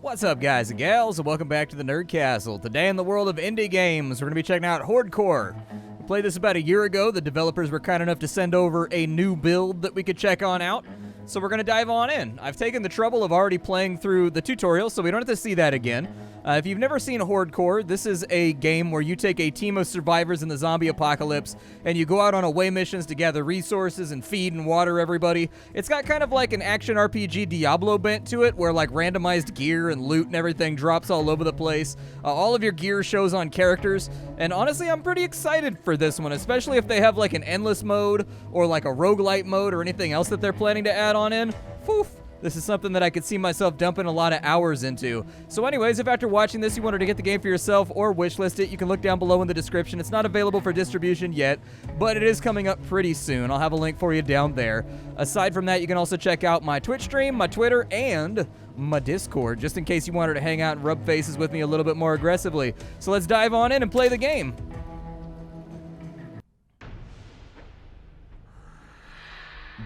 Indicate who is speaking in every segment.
Speaker 1: What's up, guys and gals, and welcome back to the Nerd Castle. Today in the world of indie games, we're going to be checking out Hordecore. We played this about a year ago. The developers were kind enough to send over a new build that we could check on out, so we're going to dive on in. I've taken the trouble of already playing through the tutorial, so we don't have to see that again. If you've never seen Hordecore, this is a game where you take a team of survivors in the zombie apocalypse, and you go out on away missions to gather resources and feed and water everybody. It's got kind of like an action RPG Diablo bent to it, where like randomized gear and loot and everything drops all over the place. All of your gear shows on characters, and honestly, I'm pretty excited for this one, especially if they have like an endless mode, or like a roguelite mode, or anything else that they're planning to add on in. Poof! This is something that I could see myself dumping a lot of hours into. So anyways, if after watching this you wanted to get the game for yourself or wishlist it, you can look down below in the description. It's not available for distribution yet, but it is coming up pretty soon. I'll have a link for you down there. Aside from that, you can also check out my Twitch stream, my Twitter, and my Discord, just in case you wanted to hang out and rub faces with me a little bit more aggressively. So let's dive on in and play the game.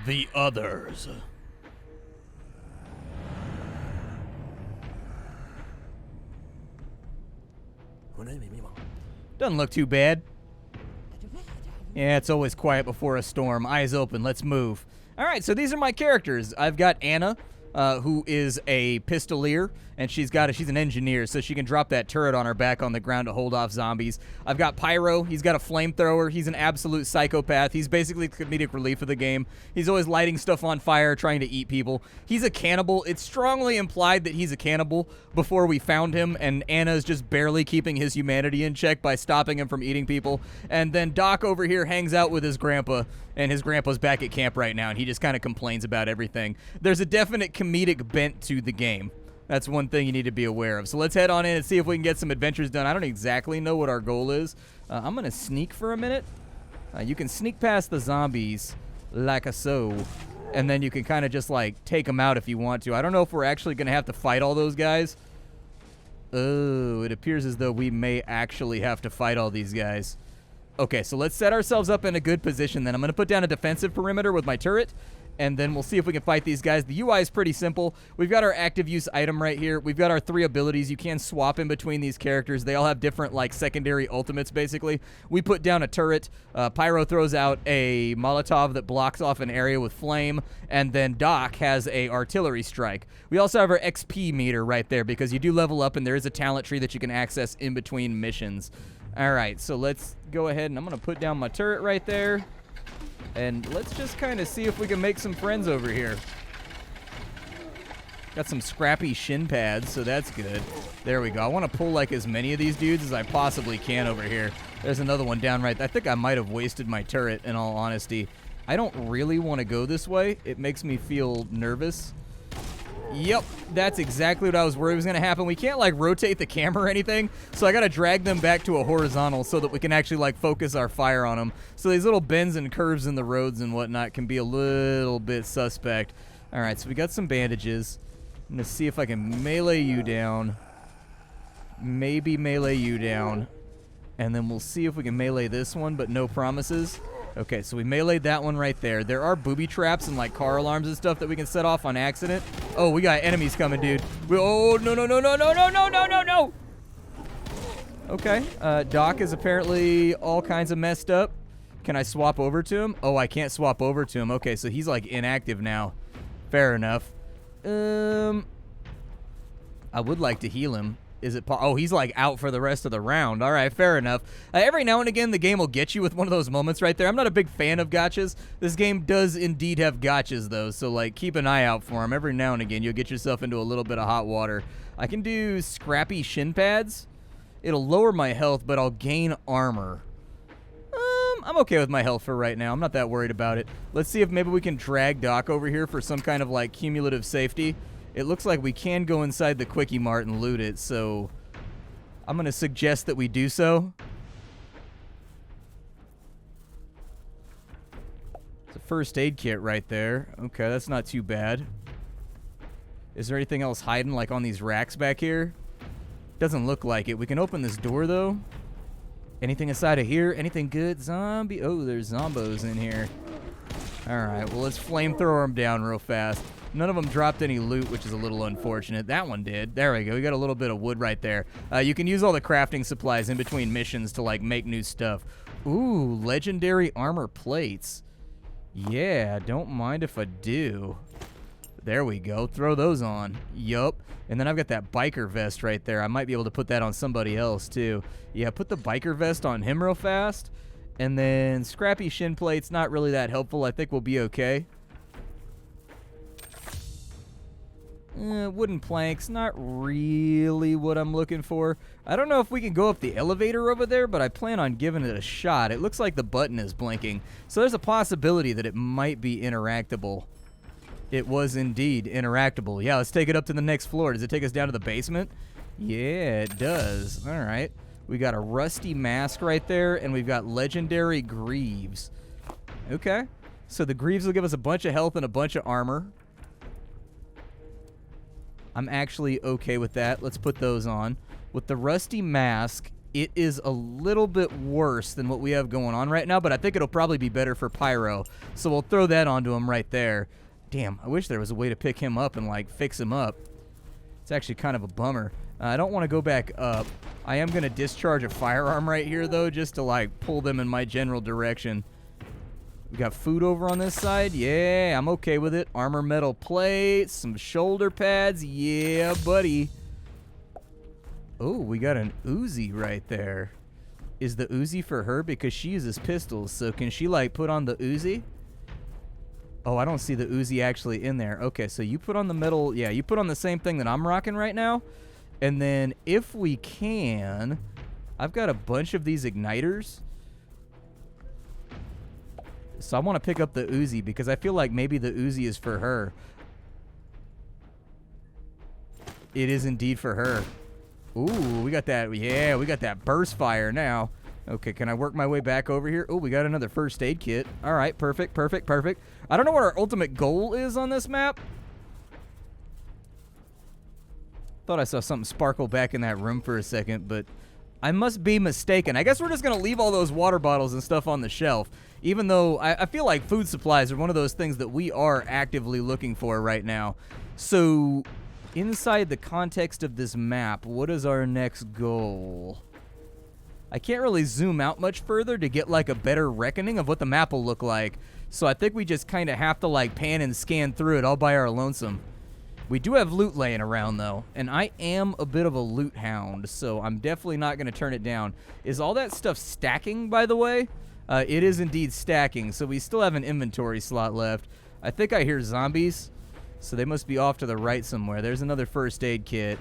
Speaker 1: The Others. Doesn't look too bad. Yeah, it's always quiet before a storm. Eyes open, let's move. Alright, so these are my characters. I've got Anna, who is a pistolier, and she's an engineer, so she can drop that turret on her back on the ground to hold off zombies. I've got Pyro, he's got a flamethrower, he's an absolute psychopath. He's basically the comedic relief of the game. He's always lighting stuff on fire, trying to eat people. He's a cannibal. It's strongly implied that he's a cannibal before we found him, and Anna's just barely keeping his humanity in check by stopping him from eating people. And then Doc over here hangs out with his grandpa, and his grandpa's back at camp right now, and he just kind of complains about everything. There's a definite comedic bent to the game. That's one thing you need to be aware of. So let's head on in and see if we can get some adventures done. I don't exactly know what our goal is. I'm going to sneak for a minute. You can sneak past the zombies like a so, and then you can kind of just like take them out if you want to. I don't know if we're actually going to have to fight all those guys. Oh, it appears as though we may actually have to fight all these guys. Okay, so let's set ourselves up in a good position then. I'm going to put down a defensive perimeter with my turret, and then we'll see if we can fight these guys. The UI is pretty simple. We've got our active use item right here. We've got our 3 abilities. You can swap in between these characters. They all have different, like, secondary ultimates, basically. We put down a turret. Pyro throws out a Molotov that blocks off an area with flame, and then Doc has a artillery strike. We also have our XP meter right there, because you do level up, and there is a talent tree that you can access in between missions. All right, so let's go ahead, and I'm going to put down my turret right there. And let's just kind of see if we can make some friends over here. Got some scrappy shin pads, so that's good. There we go. I want to pull like as many of these dudes as I possibly can over here. There's another one down right there. I think I might have wasted my turret, in all honesty. I don't really want to go this way. It makes me feel nervous. Yep, that's exactly what I was worried was going to happen. We can't, like, rotate the camera or anything, so I got to drag them back to a horizontal so that we can actually, like, focus our fire on them. So these little bends and curves in the roads and whatnot can be a little bit suspect. All right, so we got some bandages. I'm going to see if I can melee you down. Maybe melee you down. And then we'll see if we can melee this one, but no promises. Okay, so we meleeed that one right there. There are booby traps and like car alarms and stuff that we can set off on accident. Oh, we got enemies coming, dude. Oh, no, no, no, no, no, no, no, no, no, no. Okay, Doc is apparently all kinds of messed up. Can I swap over to him? Oh, I can't swap over to him. Okay, so he's like inactive now. Fair enough. I would like to heal him. Is it? Oh, he's like out for the rest of the round. All right, fair enough. Every now and again, the game will get you with one of those moments right there. I'm not a big fan of gotchas. This game does indeed have gotchas, though, so like keep an eye out for them. Every now and again, you'll get yourself into a little bit of hot water. I can do scrappy shin pads. It'll lower my health, but I'll gain armor. I'm okay with my health for right now. I'm not that worried about it. Let's see if maybe we can drag Doc over here for some kind of like cumulative safety. It looks like we can go inside the Quickie Mart and loot it, so I'm going to suggest that we do so. It's a first aid kit right there. Okay, that's not too bad. Is there anything else hiding, like on these racks back here? Doesn't look like it. We can open this door, though. Anything inside of here? Anything good? Zombie? Oh, there's zombos in here. All right, well, let's flamethrower them down real fast. None of them dropped any loot, which is a little unfortunate. That one did. There we go. We got a little bit of wood right there. You can use all the crafting supplies in between missions to, like, make new stuff. Ooh, legendary armor plates. Yeah, don't mind if I do. There we go. Throw those on. Yup. And then I've got that biker vest right there. I might be able to put that on somebody else, too. Yeah, put the biker vest on him real fast. And then scrappy shin plates, not really that helpful. I think we'll be okay. Wooden planks, not really what I'm looking for. I don't know if we can go up the elevator over there, but I plan on giving it a shot. It looks like the button is blinking. So there's a possibility that it might be interactable. It was indeed interactable. Yeah, let's take it up to the next floor. Does it take us down to the basement? Yeah, it does. All right. We got a rusty mask right there, and we've got legendary greaves. Okay. So the greaves will give us a bunch of health and a bunch of armor. I'm actually okay with that. Let's put those on. With the rusty mask, it is a little bit worse than what we have going on right now, but I think it'll probably be better for Pyro. So we'll throw that onto him right there. Damn, I wish there was a way to pick him up and, like, fix him up. It's actually kind of a bummer. I don't want to go back up. I am going to discharge a firearm right here, though, just to, like, pull them in my general direction. We got food over on this side. Yeah, I'm okay with it. Armor metal plates, some shoulder pads. Yeah, buddy. Oh, we got an Uzi right there. Is the Uzi for her? Because she uses pistols, so can she, like, put on the Uzi? Oh, I don't see the Uzi actually in there. Okay, so you put on the metal. Yeah, you put on the same thing that I'm rocking right now. And then if we can, I've got a bunch of these igniters. So I want to pick up the Uzi because I feel like maybe the Uzi is for her. It is indeed for her. Ooh, we got that. Yeah, we got that burst fire now. Okay, can I work my way back over here? Oh, we got another first aid kit. All right, perfect, perfect, perfect. I don't know what our ultimate goal is on this map. Thought I saw something sparkle back in that room for a second, but I must be mistaken. I guess we're just going to leave all those water bottles and stuff on the shelf, even though I feel like food supplies are one of those things that we are actively looking for right now. So, inside the context of this map, what is our next goal? I can't really zoom out much further to get, like, a better reckoning of what the map will look like. So I think we just kind of have to, like, pan and scan through it all by our lonesome. We do have loot laying around, though, and I am a bit of a loot hound, so I'm definitely not going to turn it down. Is all that stuff stacking, by the way? It is indeed stacking, so we still have an inventory slot left. I think I hear zombies, so they must be off to the right somewhere. There's another first aid kit.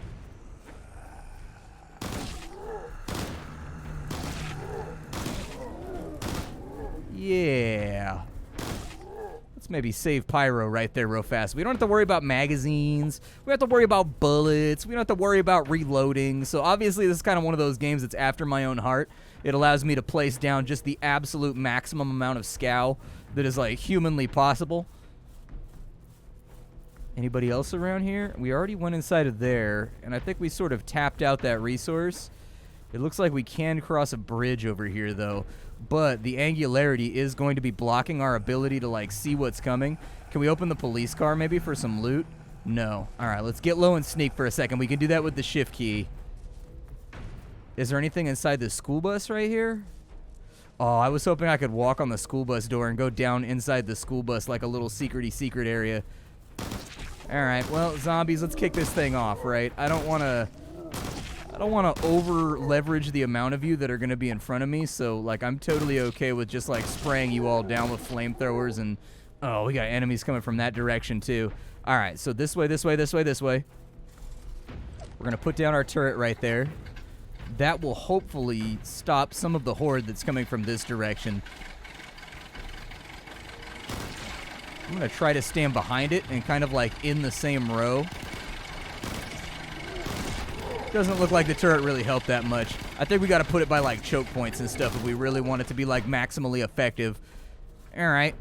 Speaker 1: Yeah. Let's maybe save Pyro right there real fast. We don't have to worry about magazines. We don't have to worry about bullets. We don't have to worry about reloading. So obviously this is kind of one of those games that's after my own heart. It allows me to place down just the absolute maximum amount of scow that is, like, humanly possible. Anybody else around here? We already went inside of there, and I think we sort of tapped out that resource. It looks like we can cross a bridge over here, though. But the angularity is going to be blocking our ability to, like, see what's coming. Can we open the police car maybe for some loot? No. All right, let's get low and sneak for a second. We can do that with the shift key. Is there anything inside the school bus right here? Oh, I was hoping I could walk on the school bus door and go down inside the school bus like a little secret area. All right, well, zombies, let's kick this thing off, right? I don't want to over leverage the amount of you that are going to be in front of me, so, like, I'm totally okay with just, like, spraying you all down with flamethrowers. And oh, we got enemies coming from that direction too. All right, so this way, this way, this way, this way. We're going to put down our turret right there. That will hopefully stop some of the horde that's coming from this direction. I'm going to try to stand behind it and kind of, like, in the same row. Doesn't look like the turret really helped that much. I think we got to put it by, like, choke points and stuff if we really want it to be, like, maximally effective. All right.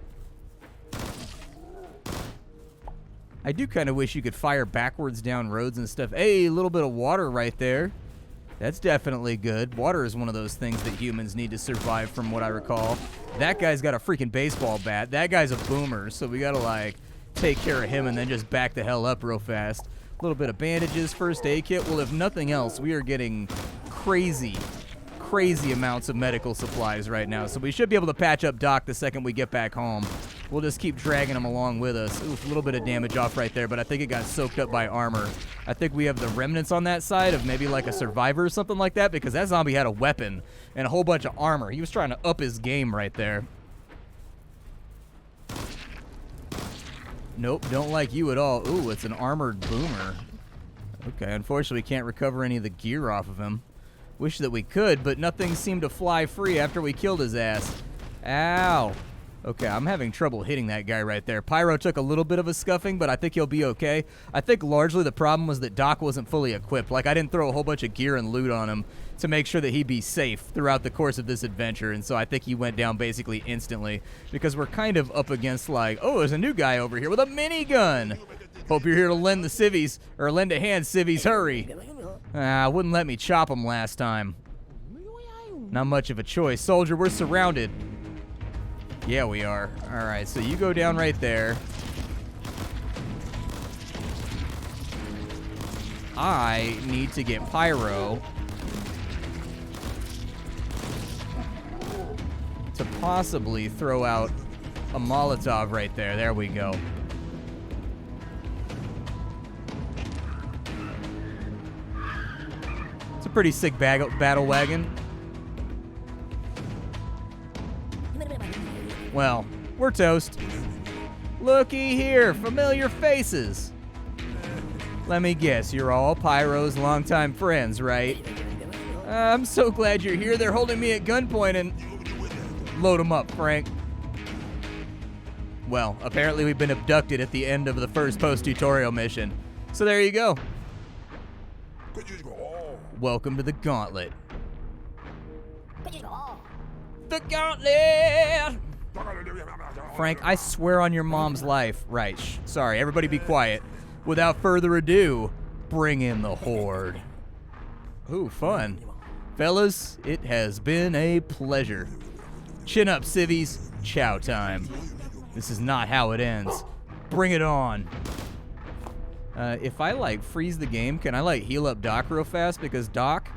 Speaker 1: I do kind of wish you could fire backwards down roads and stuff. Hey, a little bit of water right there. That's definitely good. Water is one of those things that humans need to survive, from what I recall. That guy's got a freaking baseball bat. That guy's a boomer, so we got to, like, take care of him and then just back the hell up real fast. A little bit of bandages, first aid kit. Well, if nothing else, we are getting crazy amounts of medical supplies right now. So we should be able to patch up Doc the second we get back home. We'll just keep dragging him along with us. Oof, a little bit of damage off right there, but I think it got soaked up by armor. I think we have the remnants on that side of maybe like a survivor or something like that, because that zombie had a weapon and a whole bunch of armor. He was trying to up his game right there. Nope, don't like you at all. Ooh, it's an armored boomer. Okay, unfortunately, we can't recover any of the gear off of him. Wish that we could, but nothing seemed to fly free after we killed his ass. Ow. Okay, I'm having trouble hitting that guy right there. Pyro took a little bit of a scuffing, but I think he'll be okay. I think largely the problem was that Doc wasn't fully equipped. Like, I didn't throw a whole bunch of gear and loot on him to make sure that he'd be safe throughout the course of this adventure, and so I think he went down basically instantly, because we're kind of up against, like, oh, there's a new guy over here with a minigun. Hope you're here to lend the civvies, or lend a hand, civvies, hurry. Wouldn't let me chop him last time. Not much of a choice. Soldier, we're surrounded. Yeah, we are. All right, so you go down right there. I need to get Pyro to possibly throw out a Molotov right there. There we go. It's a pretty sick battle wagon. Well, we're toast. Looky here, familiar faces. Let me guess, you're all Pyro's longtime friends, right? I'm so glad you're here. They're holding me at gunpoint and... Load them up, Frank. Well, apparently we've been abducted at the end of the first post-tutorial mission. So there you go. Welcome to the Gauntlet. The Gauntlet! Frank, I swear on your mom's life. Right, sorry, everybody be quiet. Without further ado, bring in the Horde. Ooh, fun. Fellas, it has been a pleasure. Chin up, civvies. Chow time. This is not how it ends. Bring it on. If I, like, freeze the game, can I, like, heal up Doc real fast? Because Doc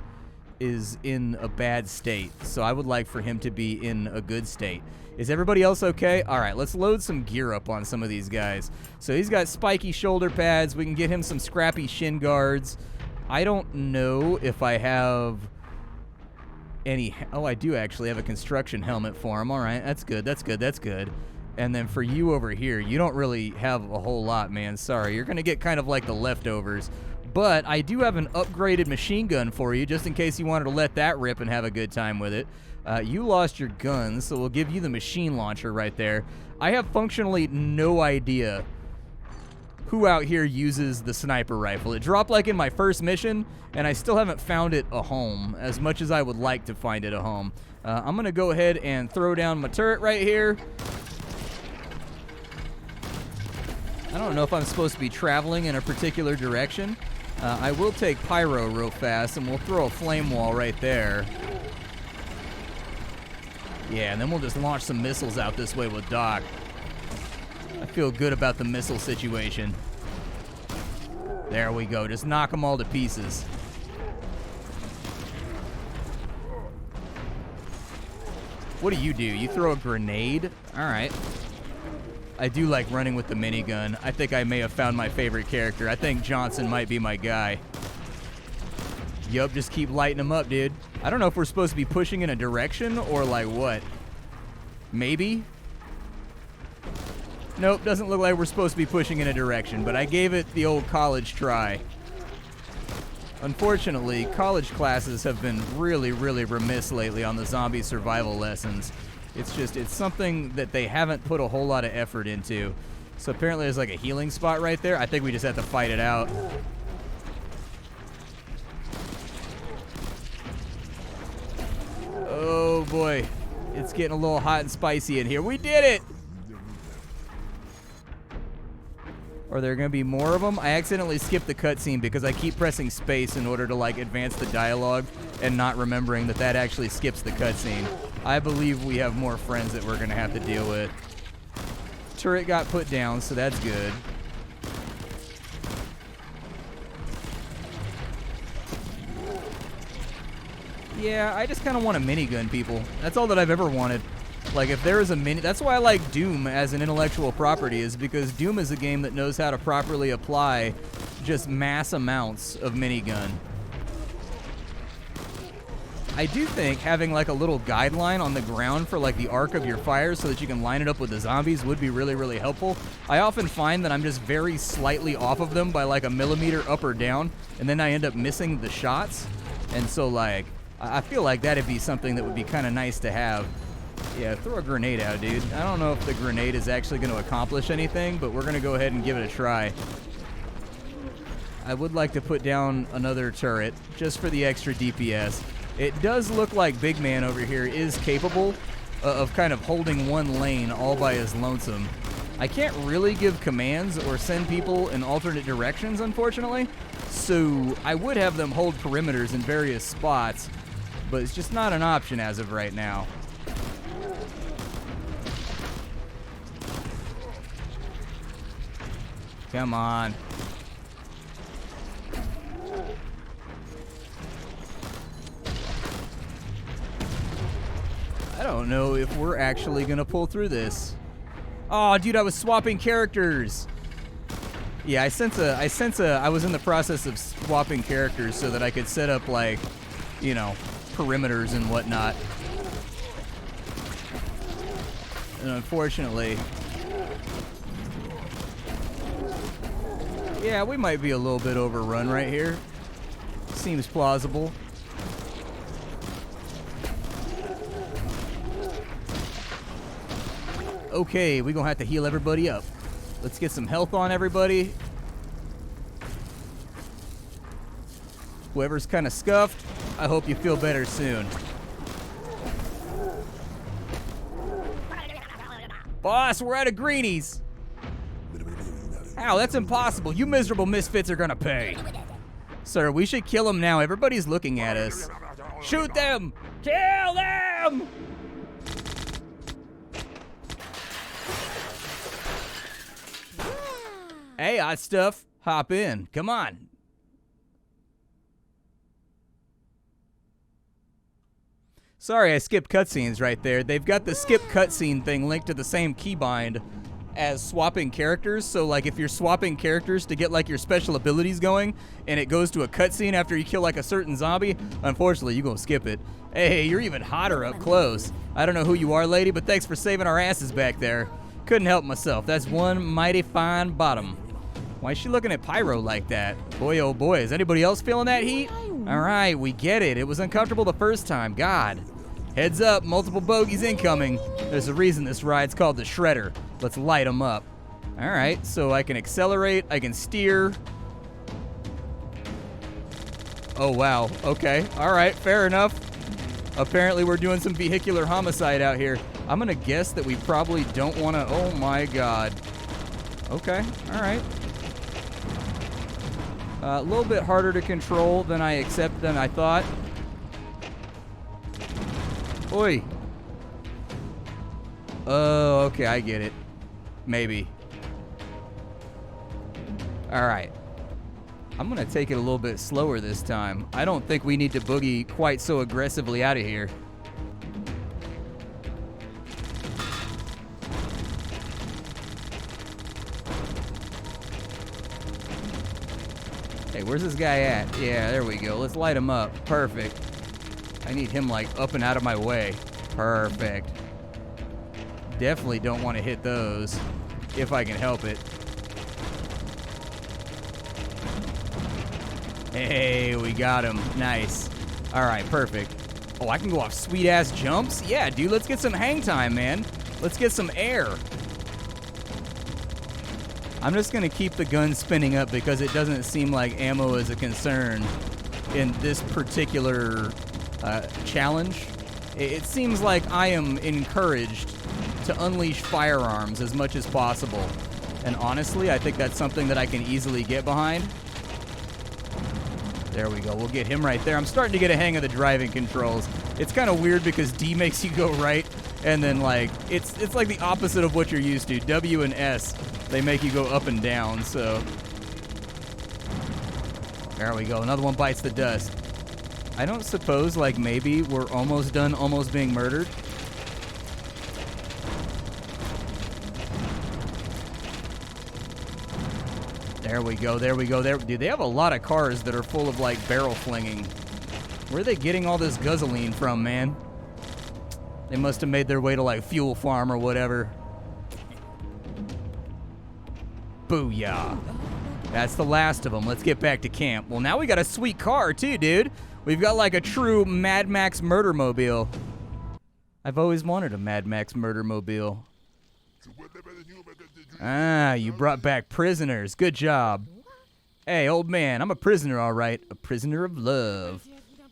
Speaker 1: is in a bad state, so I would like for him to be in a good state. Is everybody else okay? All right, let's load some gear up on some of these guys. So he's got spiky shoulder pads. We can get him some scrappy shin guards. I don't know if I have any... Oh, I do actually have a construction helmet for him. All right, that's good, that's good, that's good. And then for you over here, you don't really have a whole lot, man. Sorry, you're going to get kind of like the leftovers. But I do have an upgraded machine gun for you, just in case you wanted to let that rip and have a good time with it. You lost your guns, so we'll give you the machine launcher right there. I have functionally no idea who out here uses the sniper rifle. It dropped like in my first mission, and I still haven't found it a home, as much as I would like to find it a home. I'm going to go ahead and throw down my turret right here. I don't know if I'm supposed to be traveling in a particular direction. I will take Pyro real fast, and we'll throw a flame wall right there. Yeah, and then we'll just launch some missiles out this way with Doc. I feel good about the missile situation. There we go. Just knock them all to pieces. What do? You throw a grenade? All right. I do like running with the minigun. I think I may have found my favorite character. I think Johnson might be my guy. Yup, just keep lighting them up, dude. I don't know if we're supposed to be pushing in a direction or like what. Maybe? Nope, doesn't look like we're supposed to be pushing in a direction, but I gave it the old college try. Unfortunately, college classes have been really, really remiss lately on the zombie survival lessons. It's something that they haven't put a whole lot of effort into. So apparently there's like a healing spot right there. I think we just have to fight it out. Oh boy, it's getting a little hot and spicy in here. We did it! Are there gonna be more of them? I accidentally skipped the cutscene because I keep pressing space in order to like advance the dialogue and not remembering that that actually skips the cutscene. I believe we have more friends that we're gonna have to deal with. turret got put down, so that's good. Yeah, I just kind of want a minigun, people. That's all that I've ever wanted. Like, if there is a mini... That's why I like Doom as an intellectual property, is because Doom is a game that knows how to properly apply just mass amounts of minigun. I do think having, like, a little guideline on the ground for, like, the arc of your fire so that you can line it up with the zombies would be really, really helpful. I often find that I'm just very slightly off of them by, like, a millimeter up or down, and then I end up missing the shots. And so, like, I feel like that'd be something that would be kind of nice to have. Yeah, throw a grenade out, dude. I don't know if the grenade is actually going to accomplish anything, but we're going to go ahead and give it a try. I would like to put down another turret, just for the extra DPS. It does look like Big Man over here is capable of kind of holding one lane all by his lonesome. I can't really give commands or send people in alternate directions, unfortunately, so I would have them hold perimeters in various spots, but it's just not an option as of right now. Come on. I don't know if we're actually gonna pull through this. Oh, dude, I was swapping characters. Yeah, I was in the process of swapping characters so that I could set up, like, you know, perimeters and whatnot. And unfortunately, yeah, we might be a little bit overrun right here. Seems plausible. Okay, we're gonna have to heal everybody up. Let's get some health on everybody. Whoever's kind of scuffed, I hope you feel better soon. Boss, we're out of greenies. Ow, that's impossible. You miserable misfits are gonna pay. Sir, we should kill them now. Everybody's looking at us. Shoot them! Kill them! Hey, hot stuff. Hop in. Come on. Sorry, I skipped cutscenes right there. They've got the skip cutscene thing linked to the same keybind as swapping characters. So, like, if you're swapping characters to get, like, your special abilities going, and it goes to a cutscene after you kill, like, a certain zombie, unfortunately, you're gonna skip it. Hey, you're even hotter up close. I don't know who you are, lady, but thanks for saving our asses back there. Couldn't help myself. That's one mighty fine bottom. Why is she looking at Pyro like that? Boy, oh boy, is anybody else feeling that heat? All right, we get it. It was uncomfortable the first time. God. Heads up, multiple bogeys incoming. There's a reason this ride's called the Shredder. Let's light them up. All right, so I can accelerate, I can steer. Oh, wow. Okay, all right, fair enough. Apparently we're doing some vehicular homicide out here. I'm gonna guess that we probably don't wanna, oh my God. Okay, all right. A little bit harder to control than I thought. Oi. Oh, okay, I get it. Maybe. All right. I'm gonna take it a little bit slower this time. I don't think we need to boogie quite so aggressively out of here. Hey, where's this guy at? Yeah, there we go. Let's light him up. Perfect. I need him, like, up and out of my way. Perfect. Definitely don't want to hit those if I can help it. Hey, we got him. Nice. All right, perfect. Oh, I can go off sweet-ass jumps? Yeah, dude, let's get some hang time, man. Let's get some air. I'm just going to keep the gun spinning up because it doesn't seem like ammo is a concern in this particular challenge. It seems like I am encouraged to unleash firearms as much as possible. And honestly, I think that's something that I can easily get behind. There we go. We'll get him right there. I'm starting to get a hang of the driving controls. It's kind of weird because D makes you go right and then like it's like the opposite of what you're used to. W and S, they make you go up and down. So there we go. Another one bites the dust. I don't suppose like maybe we're almost done, almost being murdered. There we go, there we go, there. Dude, they have a lot of cars that are full of, like, barrel flinging. Where are they getting all this gasoline from, man? They must have made their way to, like, Fuel Farm or whatever. Booyah. That's the last of them. Let's get back to camp. Well, now we got a sweet car, too, dude. We've got, like, a true Mad Max murder mobile. I've always wanted a Mad Max murder mobile. Ah, you brought back prisoners. Good job. Hey, old man, I'm a prisoner, all right. A prisoner of love.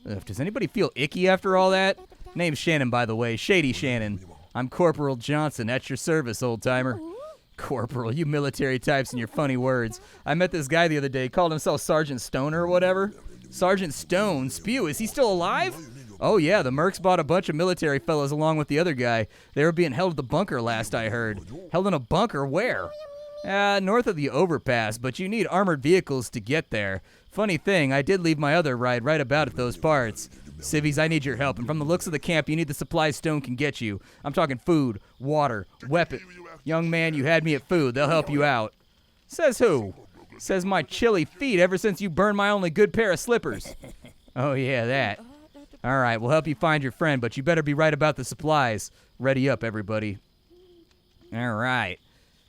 Speaker 1: Ugh, does anybody feel icky after all that? Name's Shannon, by the way. Shady Shannon. I'm Corporal Johnson. At your service, old-timer. Corporal, you military types and your funny words. I met this guy the other day. He called himself Sergeant Stone or whatever. Sergeant Stone? Spew, is he still alive? Oh, yeah, the Mercs bought a bunch of military fellas along with the other guy. They were being held at the bunker last I heard. Held in a bunker? Where? North of the overpass, but you need armored vehicles to get there. Funny thing, I did leave my other ride right about at those parts. Civvies, I need your help, and from the looks of the camp, you need the supplies Stone can get you. I'm talking food, water, weapon. Young man, you had me at food. They'll help you out. Says who? Says my chilly feet ever since you burned my only good pair of slippers. Oh, yeah, that. All right, we'll help you find your friend, but you better be right about the supplies. Ready up, everybody. All right.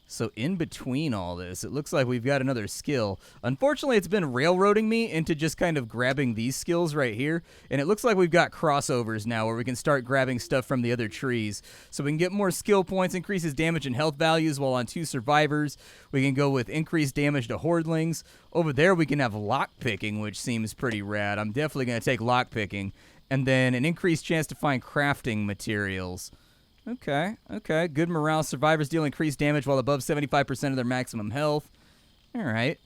Speaker 1: So in between all this, it looks like we've got another skill. Unfortunately, it's been railroading me into just kind of grabbing these skills right here. And it looks like we've got crossovers now where we can start grabbing stuff from the other trees. So we can get more skill points, increases damage and health values while on 2 survivors. We can go with increased damage to hordlings. Over there, we can have lockpicking, which seems pretty rad. I'm definitely going to take lockpicking. And then an increased chance to find crafting materials. Okay. Good morale. Survivors deal increased damage while above 75% of their maximum health. All right.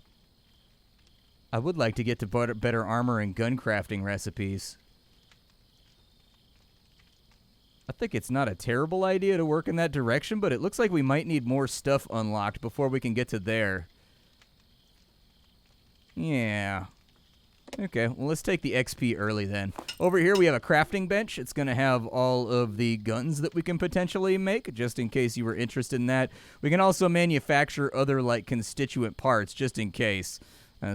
Speaker 1: I would like to get to better armor and gun crafting recipes. I think it's not a terrible idea to work in that direction, but it looks like we might need more stuff unlocked before we can get to there. Yeah. Okay, well, let's take the XP early then. Over here, we have a crafting bench. It's going to have all of the guns that we can potentially make, just in case you were interested in that. We can also manufacture other, like, constituent parts, just in case.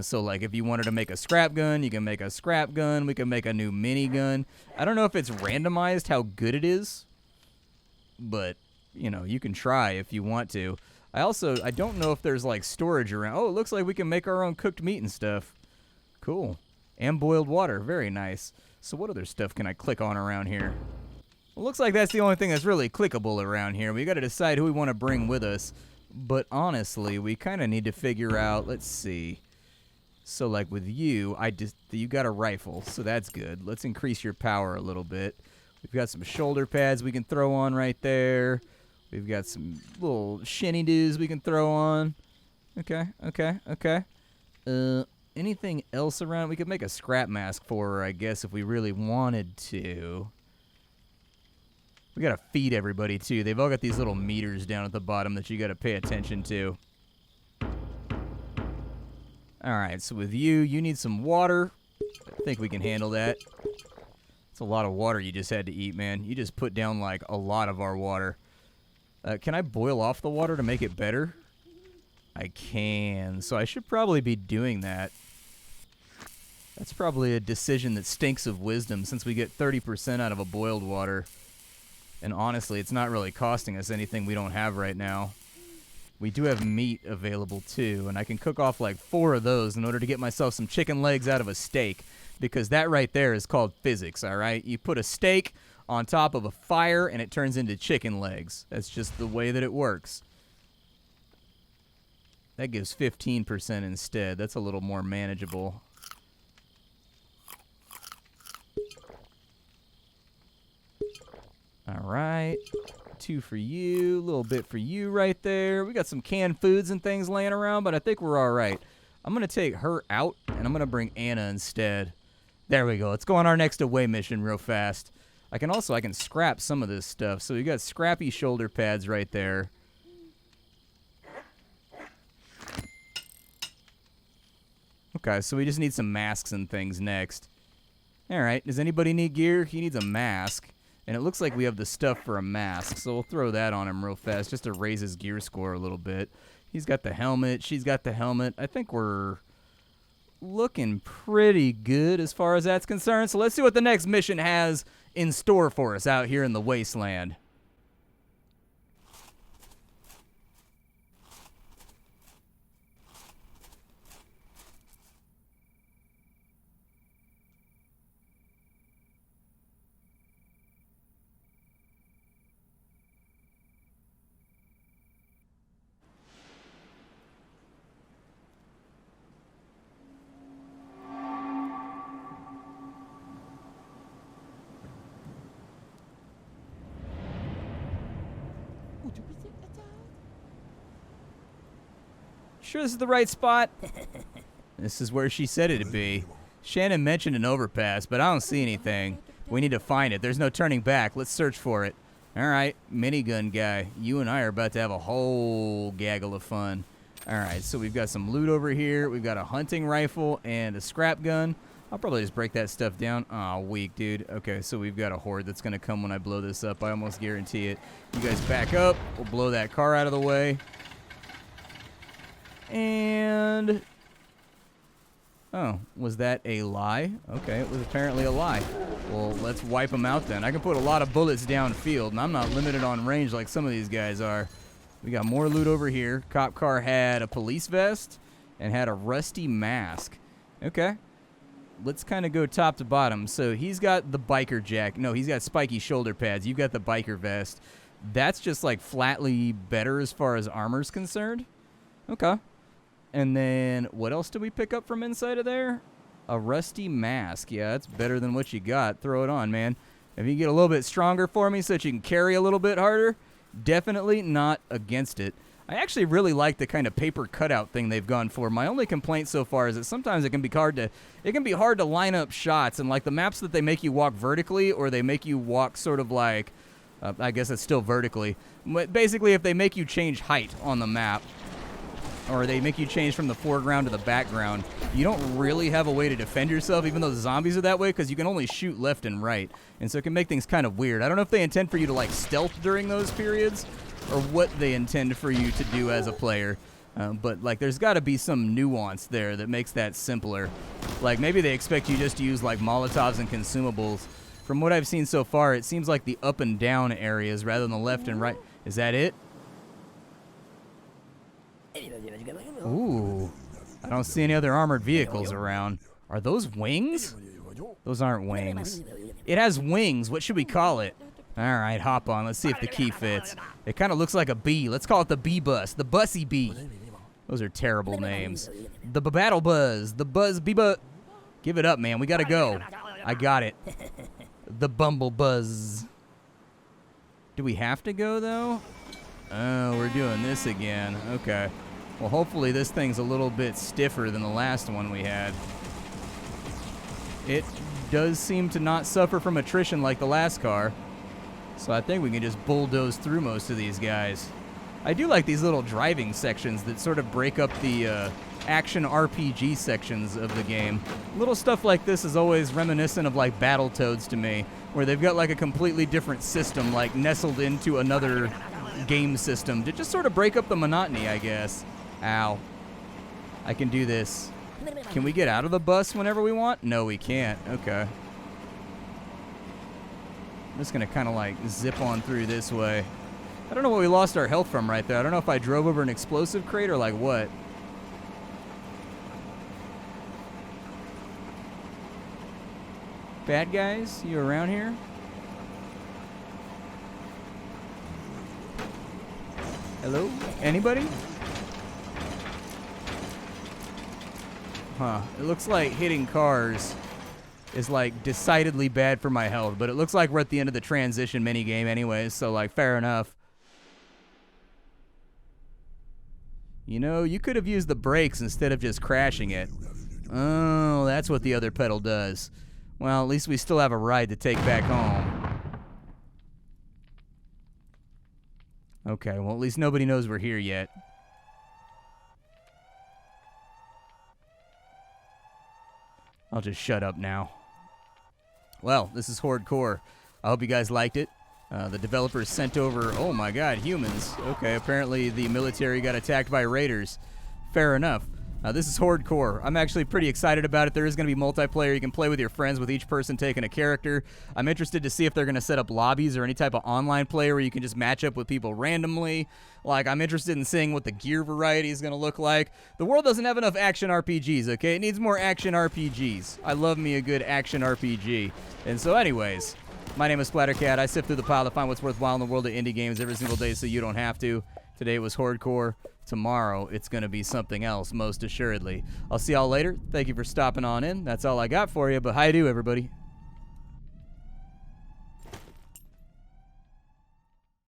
Speaker 1: So, like, if you wanted to make a scrap gun, you can make a scrap gun. We can make a new minigun. I don't know if it's randomized how good it is, but, you know, you can try if you want to. I don't know if there's, like, storage around. Oh, it looks like we can make our own cooked meat and stuff. Cool. And boiled water. Very nice. So what other stuff can I click on around here? Well, looks like that's the only thing that's really clickable around here. We got to decide who we want to bring with us. But honestly, we kind of need to figure out, let's see. So like with you, you got a rifle, so that's good. Let's increase your power a little bit. We've got some shoulder pads we can throw on right there. We've got some little shinny doos we can throw on. Okay. Anything else around? We could make a scrap mask for her, I guess, if we really wanted to. We gotta feed everybody, too. They've all got these little meters down at the bottom that you gotta pay attention to. Alright, so with you need some water. I think we can handle that. It's a lot of water you just had to eat, man. You just put down, like, a lot of our water. Can I boil off the water to make it better? I can, so I should probably be doing that. That's probably a decision that stinks of wisdom since we get 30% out of a boiled water. And honestly, it's not really costing us anything we don't have right now. We do have meat available too, and I can cook off like 4 of those in order to get myself some chicken legs out of a steak, because that right there is called physics, all right? You put a steak on top of a fire and it turns into chicken legs. That's just the way that it works. That gives 15% instead. That's a little more manageable. All right. 2 for you. A little bit for you right there. We got some canned foods and things laying around, but I think we're all right. I'm going to take her out, and I'm going to bring Anna instead. There we go. Let's go on our next away mission real fast. I can scrap some of this stuff. So we got scrappy shoulder pads right there. Okay, so we just need some masks and things next. All right, does anybody need gear? He needs a mask. And it looks like we have the stuff for a mask, so we'll throw that on him real fast just to raise his gear score a little bit. He's got the helmet. She's got the helmet. I think we're looking pretty good as far as that's concerned. So let's see what the next mission has in store for us out here in the wasteland. Sure this is the right spot? This is where she said it'd be. Shannon mentioned an overpass, but I don't see anything. We need to find it. There's no turning back. Let's search for it. All right, minigun guy. You and I are about to have a whole gaggle of fun. All right, so we've got some loot over here. We've got a hunting rifle and a scrap gun. I'll probably just break that stuff down. Aw, weak, dude. Okay, so we've got a horde that's going to come when I blow this up. I almost guarantee it. You guys back up. We'll blow that car out of the way. And... oh, was that a lie? Okay, it was apparently a lie. Well, let's wipe them out then. I can put a lot of bullets downfield, and I'm not limited on range like some of these guys are. We got more loot over here. Cop car had a police vest and had a rusty mask. Okay. Let's kind of go top to bottom. So he's got the biker jack. No, he's got spiky shoulder pads. You've got the biker vest. That's just like flatly better as far as armor's concerned. Okay. And then what else did we pick up from inside of there? A rusty mask. Yeah, that's better than what you got. Throw it on, man. If you get a little bit stronger for me so that you can carry a little bit harder, definitely not against it. I actually really like the kind of paper cutout thing they've gone for. My only complaint so far is that sometimes it can be hard to line up shots, and like the maps that they make you walk vertically or they make you walk sort of like I guess it's still vertically. But basically if they make you change height on the map, or they make you change from the foreground to the background, you don't really have a way to defend yourself, even though the zombies are that way, because you can only shoot left and right. And so it can make things kind of weird. I don't know if they intend for you to, like, stealth during those periods, or what they intend for you to do as a player. But, like, there's got to be some nuance there that makes that simpler. Like, maybe they expect you just to use, like, Molotovs and consumables. From what I've seen so far, it seems like the up and down areas rather than the left and right. Is that it? Ooh, I don't see any other armored vehicles around. Are those wings? Those aren't wings. It has wings. What should we call it? All right, hop on. Let's see if the key fits. It kind of looks like a bee. Let's call it the bee bus. The bussy bee. Those are terrible names. The battle buzz. The buzz bee buzz. Give it up, man. We got to go. I got it. The bumble buzz. Do we have to go, though? Oh, we're doing this again. Okay. Well, hopefully this thing's a little bit stiffer than the last one we had. It does seem to not suffer from attrition like the last car. So I think we can just bulldoze through most of these guys. I do like these little driving sections that sort of break up the action RPG sections of the game. Little stuff like this is always reminiscent of like Battletoads to me, where they've got like a completely different system like nestled into another game system to just sort of break up the monotony, I guess. Ow. I can do this. Can we get out of the bus whenever we want? No, we can't. Okay. I'm just going to kind of like zip on through this way. I don't know what we lost our health from right there. I don't know if I drove over an explosive crate or like what. Bad guys, you around here? Hello? Anybody? Huh. It looks like hitting cars is like decidedly bad for my health, but it looks like we're at the end of the transition minigame anyways, so like fair enough. You know, you could have used the brakes instead of just crashing it. Oh, that's what the other pedal does. Well, at least we still have a ride to take back home. Okay, well, at least nobody knows we're here yet. I'll just shut up now. Well, this is Hordecore. I hope you guys liked it. The developers sent over, oh my god, humans. Okay, apparently the military got attacked by raiders. Fair enough. This is Hordecore. I'm actually pretty excited about it. There is going to be multiplayer. You can play with your friends with each person taking a character. I'm interested to see if they're going to set up lobbies or any type of online play where you can just match up with people randomly. Like, I'm interested in seeing what the gear variety is going to look like. The world doesn't have enough action RPGs, okay? It needs more action RPGs. I love me a good action RPG. And so anyways, my name is Splattercat. I sift through the pile to find what's worthwhile in the world of indie games every single day so you don't have to. Today was Hordecore. Tomorrow, it's going to be something else, most assuredly. I'll see y'all later. Thank you for stopping on in. That's all I got for you, but hi-do, everybody.